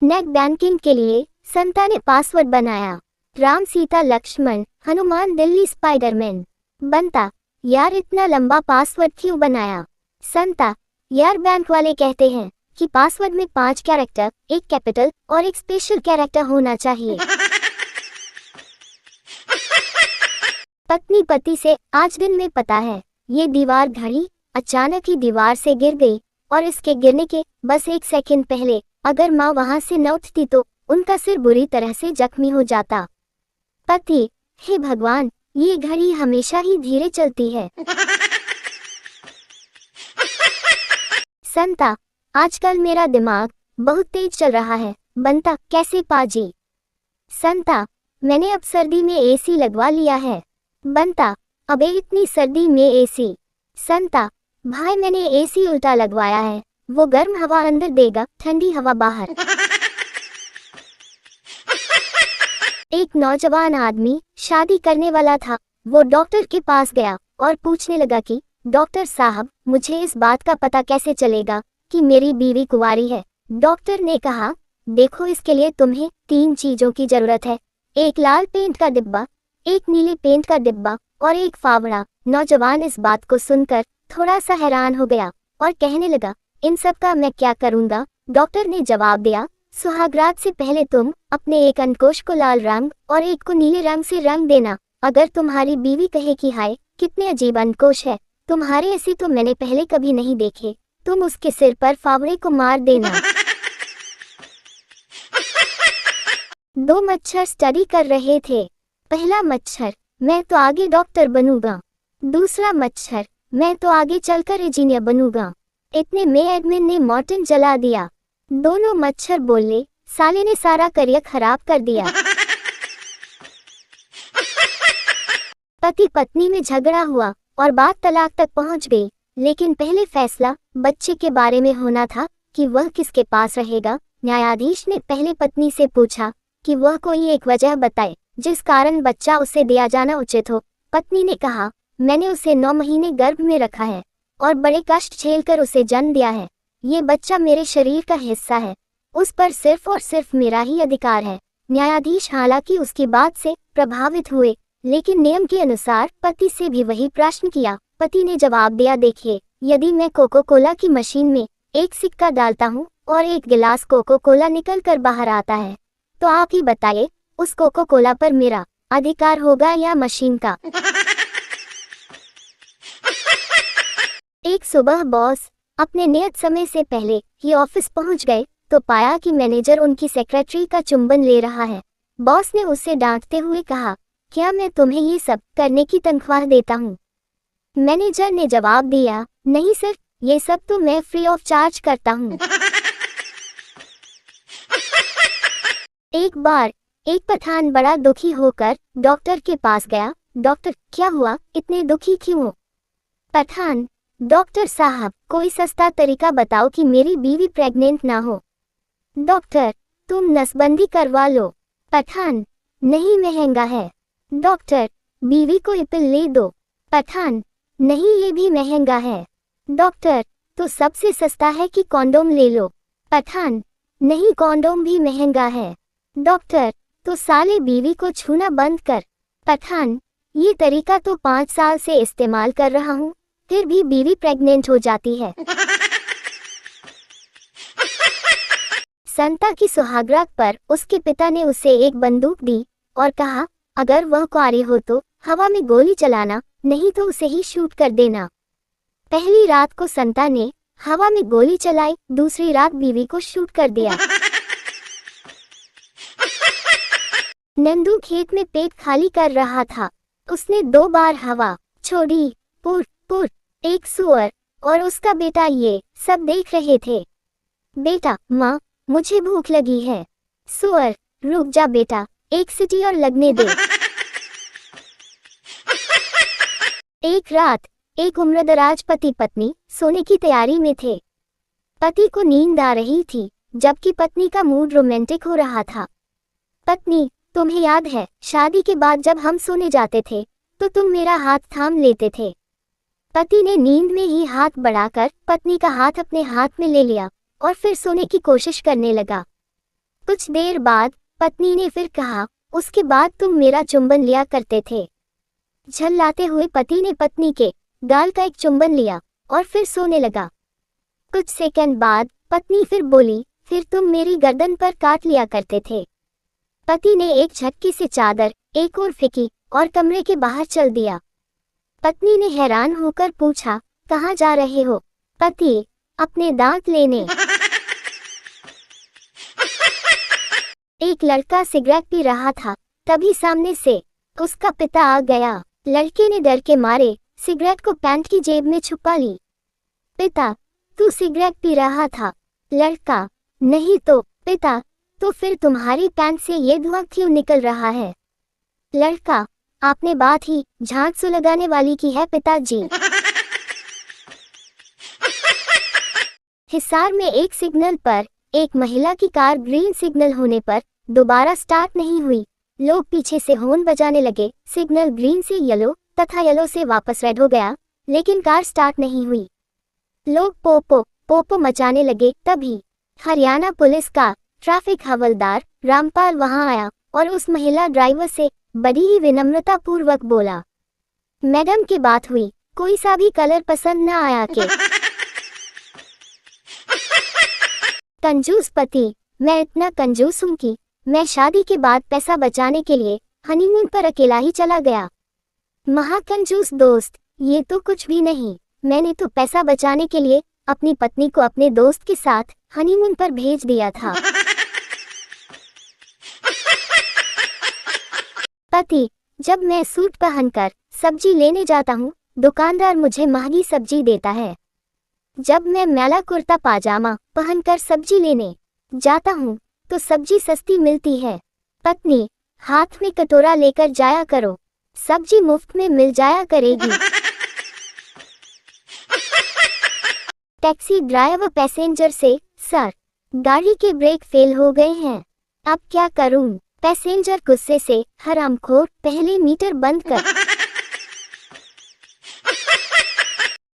Net banking के लिए संता ने पासवर्ड बनाया। राम सीता लक्ष्मण हनुमान दिल्ली स्पाइडरमैन। बंता, यार इतना लंबा पासवर्ड क्यों बनाया? संता, यार बैंक वाले कहते हैं कि पासवर्ड में 5 कैरेक्टर, एक कैपिटल और एक स्पेशल कैरेक्टर होना चाहिए। पत्नी पति से, आज दिन में पता है ये दीवार घड़ी अचानक ही दीवार से गिर गई और इसके गिरने के बस 1 सेकंड पहले अगर माँ वहां से न उठती तो उनका सिर बुरी तरह से जख्मी हो जाता। पति, हे भगवान, ये घड़ी हमेशा ही धीरे चलती है। संता, आजकल मेरा दिमाग बहुत तेज चल रहा है। बंता, कैसे पाजी? संता, मैंने अब सर्दी में एसी लगवा लिया है। बंता, अबे इतनी सर्दी में एसी? संता, भाई मैंने एसी उल्टा लगवाया है, वो गर्म हवा अंदर देगा, ठंडी हवा बाहर। एक नौजवान आदमी शादी करने वाला था। वो डॉक्टर के पास गया और पूछने लगा कि डॉक्टर साहब, मुझे इस बात का पता कैसे चलेगा कि मेरी बीवी कुंवारी है? डॉक्टर ने कहा, देखो इसके लिए तुम्हें 3 चीजों की जरूरत है, एक लाल पेंट का डिब्बा, एक नीले पेंट का डिब्बा और एक फावड़ा। नौजवान इस बात को सुनकर थोड़ा सा हैरान हो गया और कहने लगा, इन सब का मैं क्या करूंगा? डॉक्टर ने जवाब दिया, सुहागरात से पहले तुम अपने एक अंकोश को लाल रंग और एक को नीले रंग से रंग देना। अगर तुम्हारी बीवी कहे कि हाय कितने अजीब अंकोश है, तुम्हारे ऐसे तो मैंने पहले कभी नहीं देखे, तुम उसके सिर पर फावड़े को मार देना। 2 मच्छर स्टडी कर रहे थे। पहला मच्छर, मैं तो आगे डॉक्टर बनूंगा। दूसरा मच्छर, मैं तो आगे चलकर इंजीनियर बनूंगा। इतने में एडमिन ने मॉर्टिन जला दिया। दोनों मच्छर बोले, साले ने सारा करियर खराब कर दिया। पति पत्नी में झगड़ा हुआ और बात तलाक तक पहुंच गई, लेकिन पहले फैसला बच्चे के बारे में होना था कि वह किसके पास रहेगा। न्यायाधीश ने पहले पत्नी से पूछा कि वह कोई एक वजह बताए जिस कारण बच्चा उसे दिया जाना उचित हो। पत्नी ने कहा, मैंने उसे 9 महीने गर्भ में रखा है और बड़े कष्ट झेलकर उसे जन्म दिया है। ये बच्चा मेरे शरीर का हिस्सा है, उस पर सिर्फ और सिर्फ मेरा ही अधिकार है। न्यायाधीश हालांकि उसकी बात से प्रभावित हुए, लेकिन नियम के अनुसार पति से भी वही प्रश्न किया। पति ने जवाब दिया, देखिए, यदि मैं कोको कोला की मशीन में एक सिक्का डालता हूँ और एक गिलास कोको कोला निकल कर बाहर आता है, तो आप ही बताइए उस कोको कोला पर मेरा अधिकार होगा या मशीन का? एक सुबह बॉस अपने नियत समय से पहले ही ऑफिस पहुंच गए तो पाया कि मैनेजर उनकी सेक्रेटरी का चुंबन ले रहा है। बॉस ने उसे डांटते हुए कहा, क्या मैं तुम्हें ये सब करने की तनख्वाह देता हूँ? मैनेजर ने जवाब दिया, नहीं सर, ये सब तो मैं फ्री ऑफ चार्ज करता हूँ। एक बार एक पठान बड़ा दुखी होकर डॉक्टर के पास गया। डॉक्टर, क्या हुआ, इतने दुखी क्यों हो? पठान, डॉक्टर साहब, कोई सस्ता तरीका बताओ कि मेरी बीवी प्रेग्नेंट ना हो। डॉक्टर, तुम नसबंदी करवा लो। पठान, नहीं महंगा है। डॉक्टर, बीवी को इपिल ले दो। पठान, नहीं ये भी महंगा है। डॉक्टर, तो सबसे सस्ता है कि कॉन्डोम ले लो। पठान, नहीं कॉन्डोम भी महंगा है। डॉक्टर, तो साले बीवी को छूना बंद कर। पठान, ये तरीका तो 5 साल से इस्तेमाल कर रहा हूँ, फिर भी बीवी प्रेग्नेंट हो जाती है। संता की सुहागरात पर उसके पिता ने उसे एक बंदूक दी और कहा, अगर वह कुंवारी हो तो हवा में गोली चलाना, नहीं तो उसे ही शूट कर देना। पहली रात को संता ने हवा में गोली चलाई, दूसरी रात बीवी को शूट कर दिया। नंदू खेत में पेट खाली कर रहा था। उसने 2 बार हवा छोड़ी। पुर पुर। एक सुअर और उसका बेटा ये सब देख रहे थे। बेटा, माँ, मुझे भूख लगी है। सुअर, रुक जा बेटा, एक सीटी और लगने दे। एक रात एक उम्रदराज पति पत्नी सोने की तैयारी में थे। पति को नींद आ रही थी जबकि पत्नी का मूड रोमांटिक हो रहा था। पत्नी, तुम्हें याद है शादी के बाद जब हम सोने जाते थे तो तुम मेरा हाथ थाम लेते थे। पति ने नींद में ही हाथ बढ़ाकर पत्नी का हाथ अपने हाथ में ले लिया और फिर सोने की कोशिश करने लगा। कुछ देर बाद पत्नी ने फिर कहा, उसके बाद तुम मेरा चुंबन लिया करते थे। झल्लाते हुए पति ने पत्नी के गाल का एक चुंबन लिया और फिर सोने लगा। कुछ सेकंड बाद पत्नी फिर बोली, फिर तुम मेरी गर्दन पर काट लिया करते थे। पति ने एक झटके से चादर एक और फेंकी और कमरे के बाहर चल दिया। पत्नी ने हैरान होकर पूछा, कहाँ जा रहे हो? पति, अपने दांत लेने। एक लड़का सिगरेट पी रहा था, तभी सामने से उसका पिता आ गया। लड़के ने डर के मारे सिगरेट को पैंट की जेब में छुपा ली। पिता, तू सिगरेट पी रहा था? लड़का, नहीं तो। पिता, तो फिर तुम्हारी पैंट से ये धुआं क्यों निकल रहा है? लड़का, आपने बात ही झांक सुलगाने वाली की है पिताजी। हिसार में एक सिग्नल पर एक महिला की कार ग्रीन सिग्नल होने पर दोबारा स्टार्ट नहीं हुई। लोग पीछे से हॉर्न बजाने लगे। सिग्नल ग्रीन से येलो तथा येलो से वापस रेड हो गया, लेकिन कार स्टार्ट नहीं हुई। लोग पोपो पोपो मचाने लगे। तभी हरियाणा पुलिस का ट्रैफिक हवलदार रामपाल वहां आया और उस महिला ड्राइवर से बड़ी ही विनम्रता पूर्वक बोला, मैडम की बात हुई, कोई सा भी कलर पसंद न आया के? कंजूस पति, मैं इतना कंजूस हूँ कि मैं शादी के बाद पैसा बचाने के लिए हनीमून पर अकेला ही चला गया। महाकंजूस दोस्त, ये तो कुछ भी नहीं। मैंने तो पैसा बचाने के लिए अपनी पत्नी को अपने दोस्त के साथ हनीमून पर भेज दिया था। पति, जब मैं सूट पहनकर सब्जी लेने जाता हूँ, दुकानदार मुझे महंगी सब्जी देता है। जब मैं मैला कुर्ता पाजामा पहनकर सब्जी लेने जाता हूँ तो सब्जी सस्ती मिलती है। पत्नी, हाथ में कटोरा लेकर जाया करो, सब्जी मुफ्त में मिल जाया करेगी। टैक्सी ड्राइवर पैसेंजर से, सर, गाड़ी के ब्रेक फेल हो गए हैं, अब क्या करूं? पैसेंजर गुस्से से, हरामखोर, पहले मीटर बंद कर।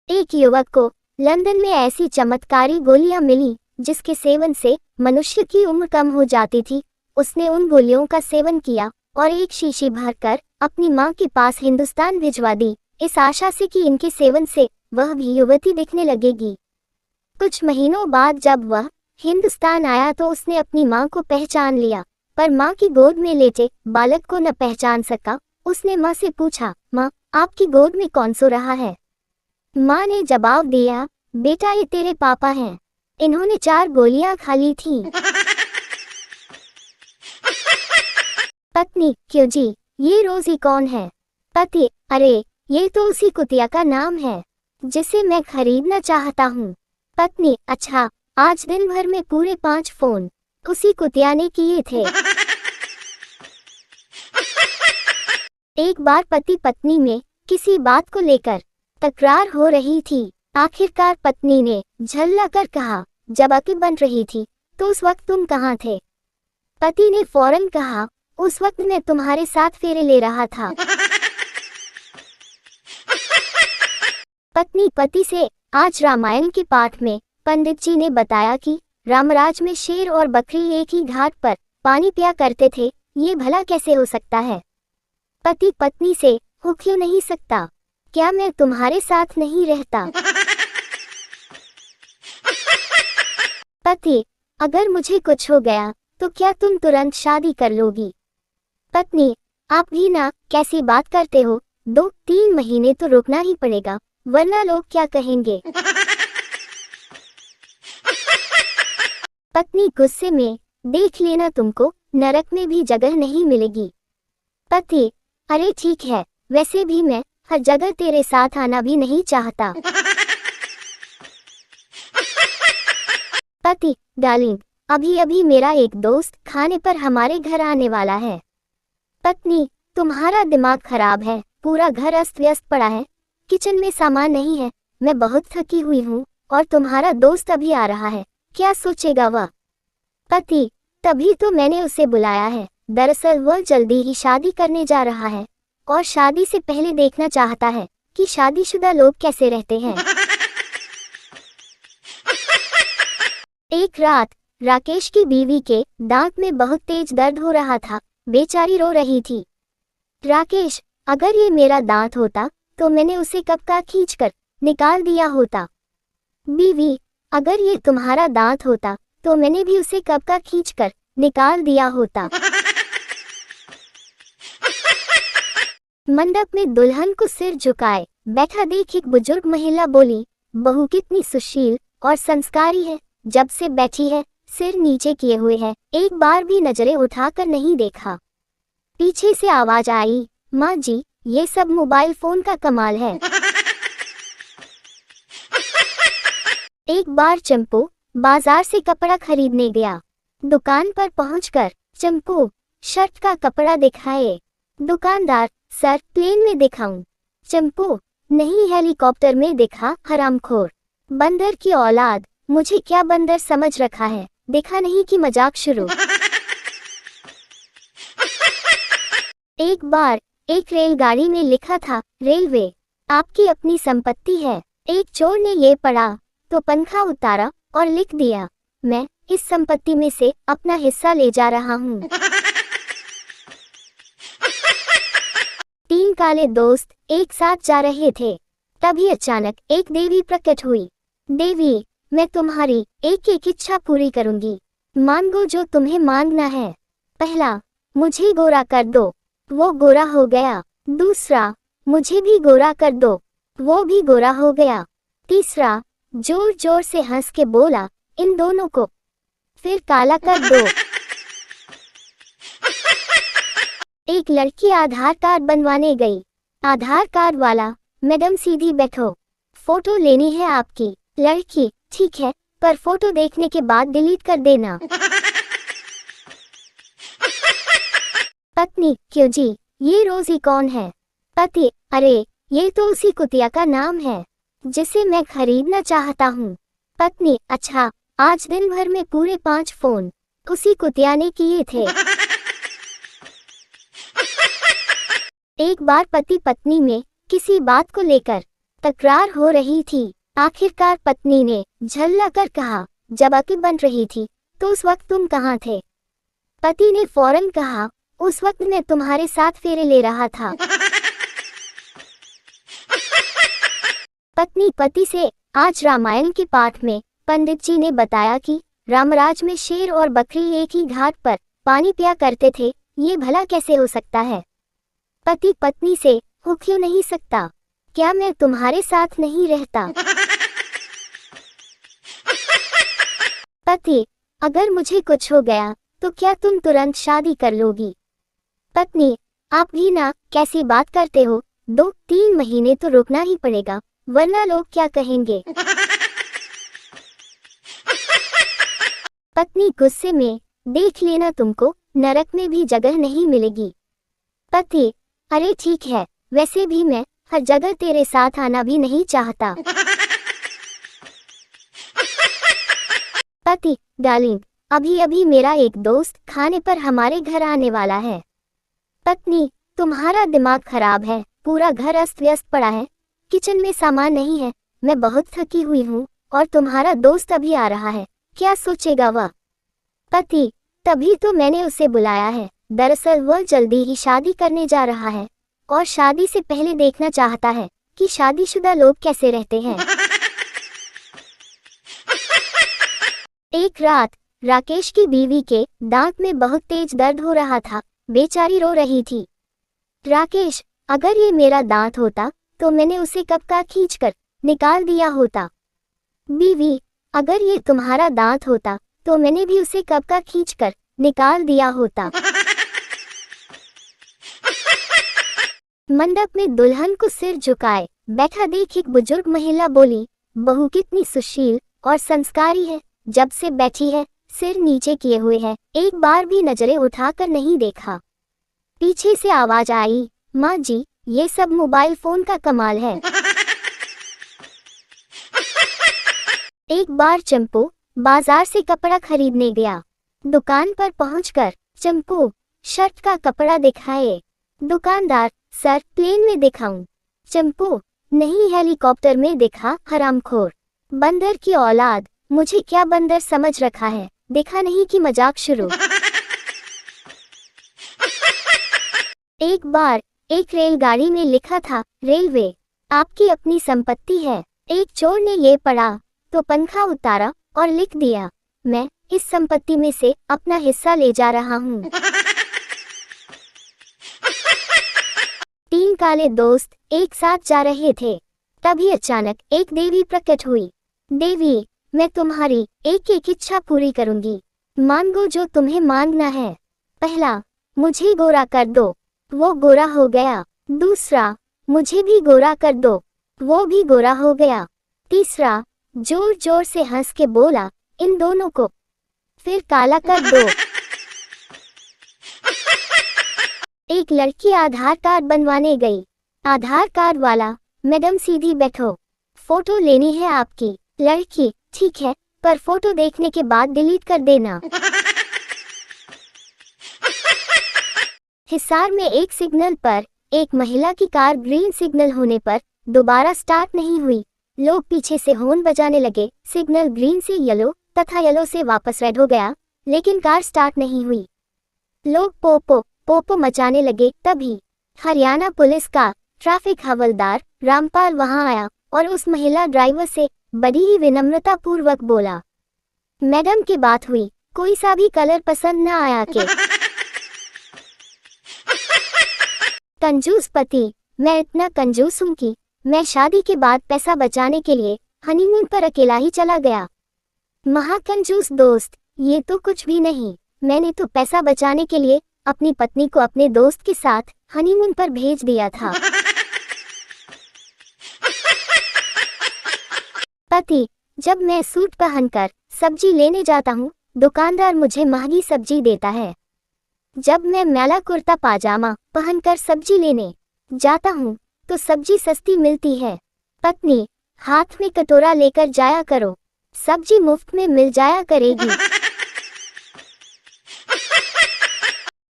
एक युवक को लंदन में ऐसी चमत्कारी गोलियां मिली जिसके सेवन से मनुष्य की उम्र कम हो जाती थी। उसने उन गोलियों का सेवन किया और एक शीशी भरकर अपनी मां के पास हिंदुस्तान भिजवा दी, इस आशा से कि इनके सेवन से वह भी युवती दिखने लगेगी। कुछ महीनों बाद जब वह हिंदुस्तान आया तो उसने अपनी मां को पहचान लिया, पर मां की गोद में लेटे बालक को न पहचान सका। उसने मां से पूछा, मां, आपकी गोद में कौन सो रहा है? मां ने जवाब दिया, बेटा, ये तेरे पापा हैं, इन्होंने 4 गोलियां खा ली थीं। पत्नी, क्यों जी, ये रोजी कौन है? पति, अरे, ये तो उसी कुतिया का नाम है जिसे मैं खरीदना चाहता हूँ। पत्नी, अच्छा, आज दिन भर में पूरे 5 फोन उसी कुतिया ने किए थे। एक बार पति पत्नी में किसी बात को लेकर तकरार हो रही थी। आखिरकार पत्नी ने झल्ला कर कहा, जब आंखें बन रही थी तो उस वक्त तुम कहाँ थे? पति ने फौरन कहा, उस वक्त मैं तुम्हारे साथ फेरे ले रहा था। पत्नी पति से, आज रामायण के पाठ में पंडित जी ने बताया कि रामराज में शेर और बकरी एक ही घाट पर पानी पिया करते थे, ये भला कैसे हो सकता है? पति पत्नी से, हो क्यों नहीं सकता? क्या मैं तुम्हारे साथ नहीं रहता? पति, अगर मुझे कुछ हो गया तो क्या तुम तुरंत शादी कर लोगी? पत्नी, आप भी ना, कैसी बात करते हो? 2-3 महीने तो रुकना ही पड़ेगा, वरना लोग क्या कहेंगे? पत्नी गुस्से में, देख लेना, तुमको नरक में भी जगह नहीं मिलेगी। पति, अरे ठीक है, वैसे भी मैं हर जगह तेरे साथ आना भी नहीं चाहता। पति, डार्लिंग, अभी अभी मेरा एक दोस्त खाने पर हमारे घर आने वाला है। पत्नी, तुम्हारा दिमाग खराब है, पूरा घर अस्त व्यस्त पड़ा है, किचन में सामान नहीं है, मैं बहुत थकी हुई हूँ और तुम्हारा दोस्त अभी आ रहा है, क्या सोचेगा वह? पति, तभी तो मैंने उसे बुलाया है, दरअसल वह जल्दी ही शादी करने जा रहा है और शादी से पहले देखना चाहता है कि शादीशुदा लोग कैसे रहते हैं। एक रात राकेश की बीवी के दांत में बहुत तेज दर्द हो रहा था। बेचारी रो रही थी। राकेश, अगर ये मेरा दांत होता तो मैंने उसे कब का खींचकर निकाल दिया होता। बीवी, अगर ये तुम्हारा दांत होता तो मैंने भी उसे कब का खींचकर निकाल दिया होता। मंडप में दुल्हन को सिर झुकाए बैठा देख एक बुजुर्ग महिला बोली, बहू कितनी सुशील और संस्कारी है, जब से बैठी है सिर नीचे किए हुए है, एक बार भी नजरें उठाकर नहीं देखा। पीछे से आवाज आई, माँ जी, ये सब मोबाइल फोन का कमाल है। एक बार चंपू बाजार से कपड़ा खरीदने गया। दुकान पर पहुंचकर चंपू शर्ट का कपड़ा दिखाए। दुकानदार, सर प्लेन में दिखाऊं? चंपू, नहीं हेलीकॉप्टर में दिखा, हरामखोर। बंदर की औलाद, मुझे क्या बंदर समझ रखा है, देखा नहीं कि मजाक शुरू। एक बार एक रेलगाड़ी में लिखा था, रेलवे आपकी अपनी संपत्ति है। एक चोर ने ये पढ़ा तो पंखा उतारा और लिख दिया, मैं इस संपत्ति में से अपना हिस्सा ले जा रहा हूँ। तीन काले दोस्त एक साथ जा रहे थे। तभी अचानक एक देवी प्रकट हुई। देवी, मैं तुम्हारी एक एक इच्छा पूरी करूंगी, मांगो जो तुम्हें मांगना है। पहला, मुझे गोरा कर दो, वो गोरा हो गया। दूसरा, मुझे भी गोरा कर दो, वो भी गोरा हो गया। तीसरा, जोर जोर से हंस के बोला, इन दोनों को फिर काला कर दो। एक लड़की आधार कार्ड बनवाने गई। आधार कार्ड वाला, मैडम सीधी बैठो, फोटो लेनी है आपकी। लड़की, ठीक है, पर फोटो देखने के बाद डिलीट कर देना। पत्नी, क्यों जी, ये रोजी कौन है? पति, अरे ये तो उसी कुतिया का नाम है जिसे मैं खरीदना चाहता हूँ। पत्नी, अच्छा, आज दिन भर में पूरे 5 फोन उसी कुतिया ने किए थे। एक बार पति पत्नी में किसी बात को लेकर तकरार हो रही थी। आखिरकार पत्नी ने झल्ला कर कहा, जब अकी बन रही थी तो उस वक्त तुम कहाँ थे? पति ने फौरन कहा, उस वक्त मैं तुम्हारे साथ फेरे ले रहा था। पत्नी पति से, आज रामायण के पाठ में पंडित जी ने बताया कि रामराज में शेर और बकरी एक ही घाट पर पानी पिया करते थे, ये भला कैसे हो सकता है? पति पत्नी से, हो क्यों नहीं सकता? क्या मैं तुम्हारे साथ नहीं रहता? पति, अगर मुझे कुछ हो गया तो क्या तुम तुरंत शादी कर लोगी? पत्नी, आप भी ना कैसी बात करते हो, 2-3 महीने तो रुकना ही पड़ेगा, वरना लोग क्या कहेंगे? पत्नी गुस्से में, देख लेना तुमको नरक में भी जगह नहीं मिलेगी। पति, अरे ठीक है, वैसे भी मैं हर जगह तेरे साथ आना भी नहीं चाहता। पति, डार्लिंग, अभी अभी मेरा एक दोस्त खाने पर हमारे घर आने वाला है। पत्नी, तुम्हारा दिमाग खराब है, पूरा घर अस्त व्यस्त पड़ा है, किचन में सामान नहीं है, मैं बहुत थकी हुई हूँ और तुम्हारा दोस्त अभी आ रहा है, क्या सोचेगा वह? पति, तभी तो मैंने उसे बुलाया है, दरअसल वह जल्दी ही शादी करने जा रहा है और शादी से पहले देखना चाहता है कि शादीशुदा लोग कैसे रहते हैं। एक रात राकेश की बीवी के दांत में बहुत तेज दर्द हो रहा था। बेचारी रो रही थी। राकेश, अगर ये मेरा दांत होता तो मैंने उसे कब का खींचकर निकाल दिया होता। बीवी, अगर ये तुम्हारा दांत होता तो मैंने भी उसे कब का खींचकर निकाल दिया होता। मंडप में दुल्हन को सिर झुकाए बैठा देख एक बुजुर्ग महिला बोली, बहू कितनी सुशील और संस्कारी है, जब से बैठी है सिर नीचे किए हुए है, एक बार भी नजरें उठाकर नहीं देखा। पीछे से आवाज आई, माँ जी, ये सब मोबाइल फोन का कमाल है। एक बार चंपू बाजार से कपड़ा खरीदने गया। दुकान पर पहुंचकर चंपू शर्ट का कपड़ा दिखाए। दुकानदार, सर प्लेन में दिखाऊं? चंपू, नहीं हेलीकॉप्टर में दिखा, हरामखोर। बंदर की औलाद, मुझे क्या बंदर समझ रखा है, देखा नहीं कि मजाक शुरू। एक बार एक रेलगाड़ी में लिखा था, रेलवे आपकी अपनी संपत्ति है। एक चोर ने ये पढ़ा तो पंखा उतारा और लिख दिया, मैं इस संपत्ति में से अपना हिस्सा ले जा रहा हूँ। तीन काले दोस्त एक साथ जा रहे थे। तभी अचानक एक देवी प्रकट हुई। देवी, मैं तुम्हारी एक एक इच्छा पूरी करूंगी, मांगो जो तुम्हें मांगना है। पहला, मुझे गोरा कर दो, वो गोरा हो गया। दूसरा, मुझे भी गोरा कर दो, वो भी गोरा हो गया। तीसरा, जोर जोर से हंस के बोला, इन दोनों को फिर काला कर दो। एक लड़की आधार कार्ड बनवाने गई। आधार कार्ड वाला, मैडम सीधी बैठो, फोटो लेनी है आपकी। लड़की, ठीक है, पर फोटो देखने के बाद डिलीट कर देना। हिसार में एक सिग्नल पर एक महिला की कार ग्रीन सिग्नल होने पर दोबारा स्टार्ट नहीं हुई। लोग पीछे से हॉर्न बजाने लगे। सिग्नल ग्रीन से येलो तथा येलो से वापस रेड हो गया, लेकिन कार स्टार्ट नहीं हुई। लोग पोपो पोपो मचाने लगे। तभी हरियाणा पुलिस का ट्रैफिक हवलदार रामपाल वहां आया और उस महिला ड्राइवर से बड़ी ही विनम्रता पूर्वक बोला, मैडम की बात हुई, कोई सा भी कलर पसंद न आया के? कंजूस पति, मैं इतना कंजूस हूँ कि मैं शादी के बाद पैसा बचाने के लिए हनीमून पर अकेला ही चला गया। महाकंजूस दोस्त, ये तो कुछ भी नहीं, मैंने तो पैसा बचाने के लिए अपनी पत्नी को अपने दोस्त के साथ हनीमून पर भेज दिया था। पति, जब मैं सूट पहनकर सब्जी लेने जाता हूँ, दुकानदार मुझे महंगी सब्जी देता है। जब मैं मैला कुर्ता पाजामा पहनकर सब्जी लेने जाता हूँ तो सब्जी सस्ती मिलती है। पत्नी, हाथ में कटोरा लेकर जाया करो, सब्जी मुफ्त में मिल जाया करेगी।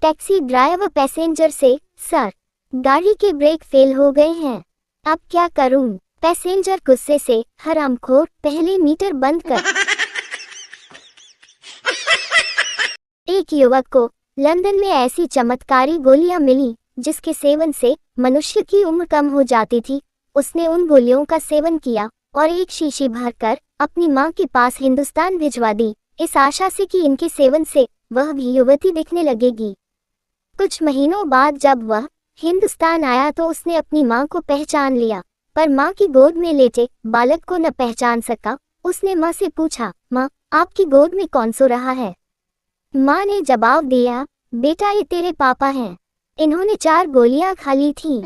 टैक्सी ड्राइवर पैसेंजर से, सर, गाड़ी के ब्रेक फेल हो गए हैं, अब क्या करूं? पैसेंजर गुस्से से, हरामखोर, पहले मीटर बंद कर। एक युवक को लंदन में ऐसी चमत्कारी गोलियां मिली जिसके सेवन से मनुष्य की उम्र कम हो जाती थी। उसने उन गोलियों का सेवन किया और एक शीशी भरकर अपनी मां के पास हिंदुस्तान भिजवा दी, इस आशा से कि इनके सेवन से वह भी युवती दिखने लगेगी। कुछ महीनों बाद जब वह हिंदुस्तान आया तो उसने अपनी मां को पहचान लिया, पर मां की गोद में लेटे बालक को न पहचान सका। उसने मां से पूछा, मां, आपकी गोद में कौन सो रहा है? मां ने जवाब दिया, बेटा, ये तेरे पापा हैं, इन्होंने 4 गोलियां खा ली थीं।